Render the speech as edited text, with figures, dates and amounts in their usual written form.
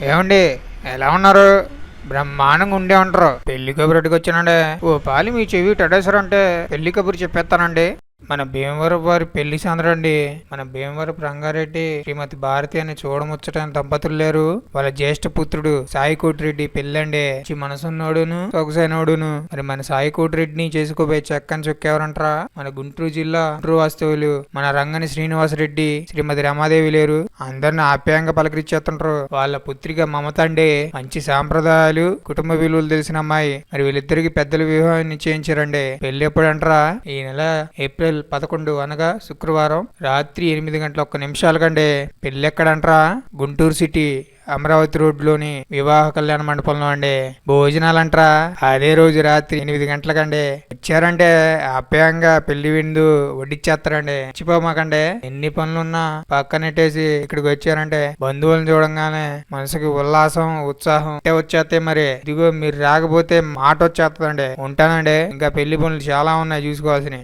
ఏమండి? ఎలా ఉన్నారు? బ్రహ్మాండంగా ఉండే ఉంటారు. పెళ్లి కబురుకి వచ్చినాడే ఓ పాలి మీ చెవి టడేసరంటే పెళ్లి కబురు చెప్పేస్తానండి. మన భీమవరం వారి పెళ్లి సందడండి. మన భీమవరపు రంగారెడ్డి శ్రీమతి భారతి అని చూడముచ్చటైన దంపతులు లేరు. వాళ్ళ జ్యేష్ఠ పుత్రుడు సాయి కోటిరెడ్డి పెళ్ళండి. మనసున్నోడును సొగసైనోడును. మరి మన సాయి కోటిరెడ్డిని చేసుకోబోయే చక్కని చొక్కెవరంటారా? మన గుంటూరు జిల్లా గుంటూరు వాస్తవులు మన రంగని శ్రీనివాసరెడ్డి శ్రీమతి రమాదేవి లేరు. అందరిని ఆప్యాయంగా పలకరించేస్తుంటారు. వాళ్ళ పుత్రిక మమత అండి. మంచి సాంప్రదాయాలు కుటుంబ విలువలు తెలిసిన అమ్మాయి. మరి వీళ్ళిద్దరికి పెద్దల వివాహం నిశ్చయించారండి. పెళ్లి ఎప్పుడంటారా? ఈ నెల ఏప్రిల్ 11 అనగా శుక్రవారం రాత్రి 8:01 పెళ్ళెక్కడంటారా? గుంటూరు సిటీ అమరావతి రోడ్లోని వివాహ కళ్యాణ మండపంలో అండి. భోజనాలంటరా అదే రోజు రాత్రి 8 గంటలకండి. వచ్చారంటే ఆప్యాయంగా పెళ్లి విందు వడ్డిచ్చేస్తారండి. మర్చిపోమాకండి. ఎన్ని పనులున్నా పక్కనెట్టేసి ఇక్కడికి వచ్చారంటే బంధువులను చూడంగానే మనసుకి ఉల్లాసం ఉత్సాహం వచ్చేస్తే మరి ఇదిగో మీరు రాకపోతే మాట వచ్చేస్తుందండి. ఉంటానండి. ఇంకా పెళ్లి పనులు చాలా ఉన్నాయి చూసుకోవాల్సినవి.